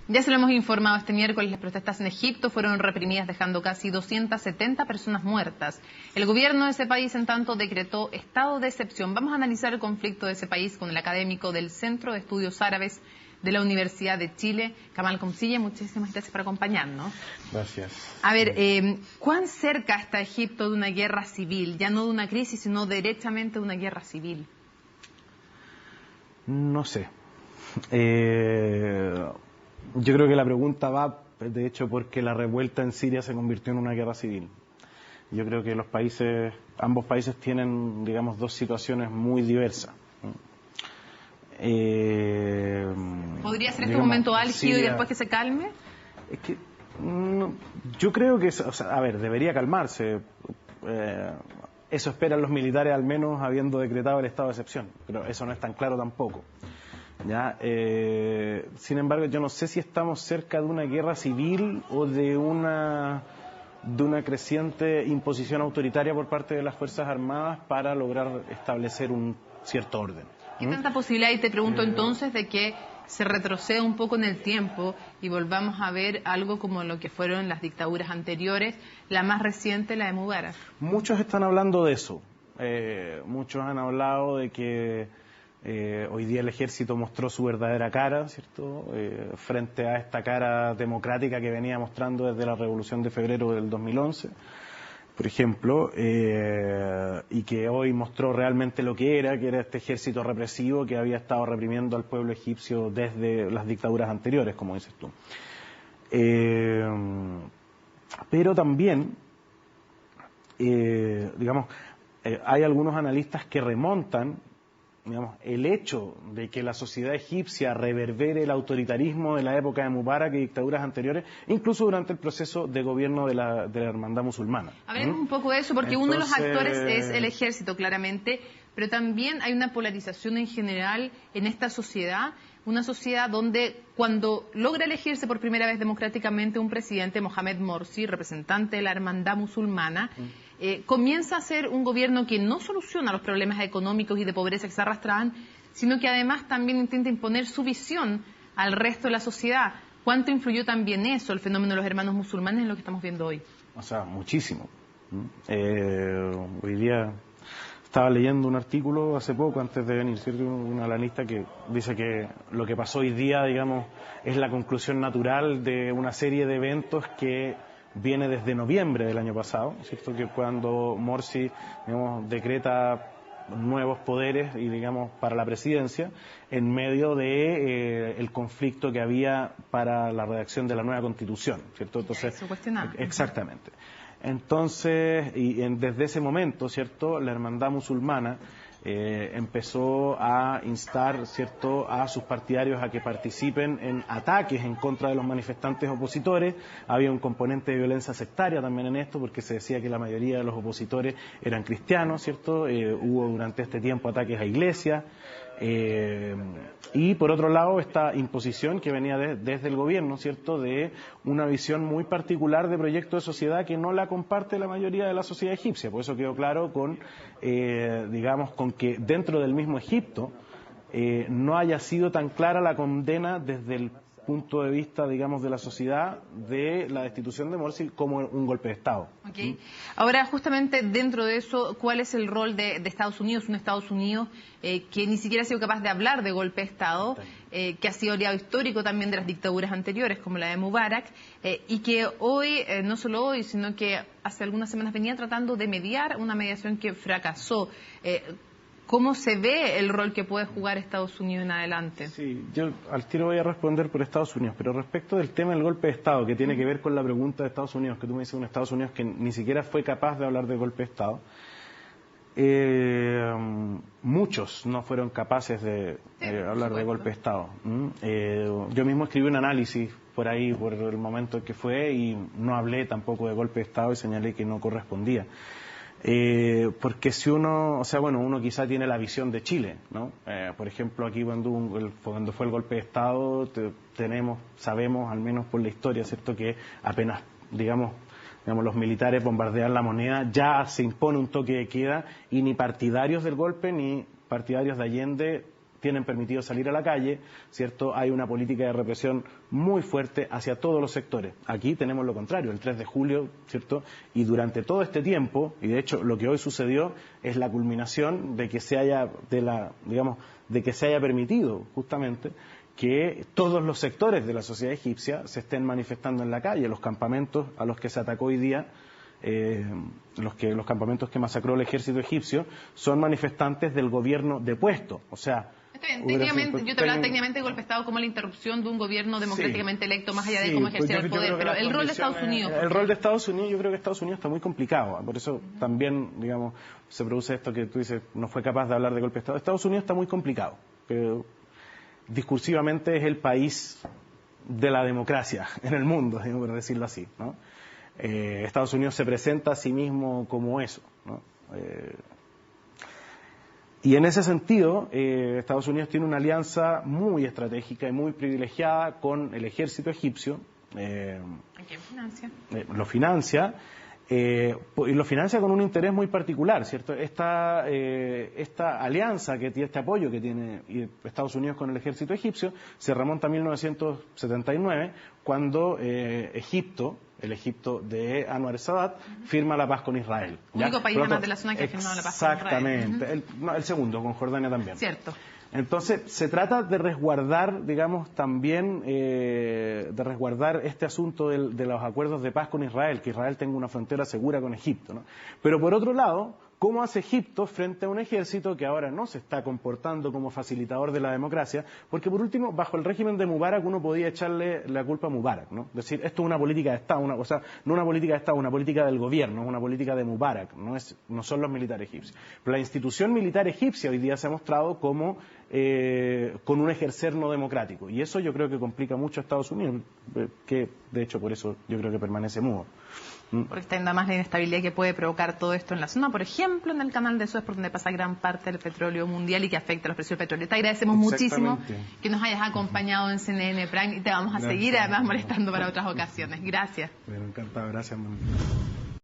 Ya se lo hemos informado este miércoles, las protestas en Egipto fueron reprimidas dejando casi 270 personas muertas. El gobierno de ese país, en tanto, decretó estado de excepción. Vamos a analizar el conflicto de ese país con el académico del Centro de Estudios Árabes de la Universidad de Chile, Kamal Khomsilla. Muchísimas gracias por acompañarnos. Gracias. A ver, ¿cuán cerca está Egipto de una guerra civil? Ya no de una crisis, sino derechamente de una guerra civil. No sé. Yo creo que la pregunta va, de hecho, porque la revuelta en Siria se convirtió en una guerra civil. Yo creo que ambos países tienen, digamos, dos situaciones muy diversas. ¿Podría ser este un momento álgido Siria, y después que se calme? Es que yo creo que, debería calmarse. Eso esperan los militares, al menos habiendo decretado el estado de excepción, pero eso no es tan claro tampoco. ¿Ya? Sin embargo, yo no sé si estamos cerca de una guerra civil o de una creciente imposición autoritaria por parte de las Fuerzas Armadas para lograr establecer un cierto orden. ¿Qué tanta posibilidad, y te pregunto entonces, de que se retroceda un poco en el tiempo y volvamos a ver algo como lo que fueron las dictaduras anteriores, la más reciente, la de Mubarak? Muchos están hablando de eso. Muchos han hablado de que hoy día el ejército mostró su verdadera cara, ¿cierto? Frente a esta cara democrática que venía mostrando desde la Revolución de Febrero del 2011, por ejemplo, y que hoy mostró realmente lo que era este ejército represivo que había estado reprimiendo al pueblo egipcio desde las dictaduras anteriores, como dices tú. Pero también, hay algunos analistas que remontan, el hecho de que la sociedad egipcia reverbere el autoritarismo de la época de Mubarak y dictaduras anteriores, incluso durante el proceso de gobierno de la hermandad musulmana. Hablemos un poco de eso, porque uno de los actores es el ejército, claramente, pero también hay una polarización en general en esta sociedad, una sociedad donde cuando logra elegirse por primera vez democráticamente un presidente, Mohamed Morsi, representante de la hermandad musulmana, comienza a ser un gobierno que no soluciona los problemas económicos y de pobreza que se arrastraban, sino que además también intenta imponer su visión al resto de la sociedad. ¿Cuánto influyó también eso, el fenómeno de los hermanos musulmanes, en lo que estamos viendo hoy? Muchísimo. Hoy día estaba leyendo un artículo hace poco, antes de venir, ¿cierto? Un analista que dice que lo que pasó hoy día, es la conclusión natural de una serie de eventos que viene desde noviembre del año pasado, ¿cierto? Que cuando Morsi, decreta nuevos poderes y para la presidencia en medio de el conflicto que había para la redacción de la nueva Constitución, ¿cierto? Entonces, exactamente. Entonces, desde ese momento, ¿cierto?, la hermandad musulmana empezó a instar, ¿cierto?, a sus partidarios a que participen en ataques en contra de los manifestantes opositores. Había un componente de violencia sectaria también en esto, porque se decía que la mayoría de los opositores eran cristianos, ¿cierto? Hubo durante este tiempo ataques a iglesias. Y por otro lado, esta imposición que venía desde el gobierno, ¿cierto?, de una visión muy particular de proyecto de sociedad que no la comparte la mayoría de la sociedad egipcia. Por eso quedó claro con que dentro del mismo Egipto no haya sido tan clara la condena desde el punto de vista, de la sociedad, de la destitución de Morsi como un golpe de Estado. Okay. Ahora, justamente dentro de eso, ¿cuál es el rol de Estados Unidos? Un Estados Unidos que ni siquiera ha sido capaz de hablar de golpe de Estado, que ha sido aliado histórico también de las dictaduras anteriores, como la de Mubarak, y que hoy, no solo hoy, sino que hace algunas semanas venía tratando de mediar una mediación que fracasó. ¿Cómo se ve el rol que puede jugar Estados Unidos en adelante? Sí, yo al tiro voy a responder por Estados Unidos, pero respecto del tema del golpe de Estado, que tiene que ver con la pregunta de Estados Unidos, que tú me dices, un Estados Unidos que ni siquiera fue capaz de hablar de golpe de Estado, muchos no fueron capaces de hablar de golpe de Estado. Yo mismo escribí un análisis por ahí, por el momento que fue, y no hablé tampoco de golpe de Estado y señalé que no correspondía. Porque si uno quizá tiene la visión de Chile, ¿no? Por ejemplo, aquí cuando fue el golpe de Estado, sabemos, al menos por la historia, ¿cierto?, que apenas, los militares bombardean la Moneda, ya se impone un toque de queda y ni partidarios del golpe ni partidarios de Allende tienen permitido salir a la calle, ¿cierto? Hay una política de represión muy fuerte hacia todos los sectores. Aquí tenemos lo contrario, el 3 de julio, ¿cierto? Y durante todo este tiempo, y de hecho lo que hoy sucedió es la culminación de que se haya, de que se haya permitido justamente que todos los sectores de la sociedad egipcia se estén manifestando en la calle. Los campamentos a los que se atacó hoy día, los campamentos que masacró el ejército egipcio, son manifestantes del gobierno depuesto, o sea... Técnicamente, yo te hablaba técnicamente de golpe de Estado como la interrupción de un gobierno democráticamente electo, más allá de cómo ejercer el poder, pero el rol de Estados Unidos... El rol de Estados Unidos, yo creo que Estados Unidos está muy complicado, por eso también, digamos, se produce esto que tú dices, no fue capaz de hablar de golpe de Estado. Estados Unidos está muy complicado, pero discursivamente es el país de la democracia en el mundo, por decirlo así, ¿no? Estados Unidos se presenta a sí mismo como eso, ¿no? Y en ese sentido, Estados Unidos tiene una alianza muy estratégica y muy privilegiada con el ejército egipcio. ¿Quién financia? Lo financia. Y lo financia con un interés muy particular, ¿cierto? Esta alianza, este apoyo que tiene Estados Unidos con el ejército egipcio, se remonta a 1979, cuando Egipto, el Egipto de Anwar Sadat, firma la paz con Israel. El único país además de la zona que ha firmado la paz con Israel. Exactamente. El segundo, con Jordania también. Cierto. Entonces, se trata de resguardar, digamos, también, de resguardar este asunto de los acuerdos de paz con Israel, que Israel tenga una frontera segura con Egipto, ¿no? Pero por otro lado, ¿cómo hace Egipto frente a un ejército que ahora no se está comportando como facilitador de la democracia? Porque por último, bajo el régimen de Mubarak uno podía echarle la culpa a Mubarak, ¿no? Es decir, esto es una política de Estado, o sea, no una política de Estado, una política del gobierno, es una política de Mubarak, no son los militares egipcios. Pero la institución militar egipcia hoy día se ha mostrado como con un ejercer no democrático. Y eso yo creo que complica mucho a Estados Unidos, que de hecho por eso yo creo que permanece mudo. Porque está viendo más la inestabilidad que puede provocar todo esto en la zona, por ejemplo, en el canal de Suez, por donde pasa gran parte del petróleo mundial y que afecta a los precios del petróleo. Te agradecemos muchísimo que nos hayas acompañado en CNN Prime y te vamos a seguir además molestando para otras ocasiones. Gracias. Bueno, encantado, gracias.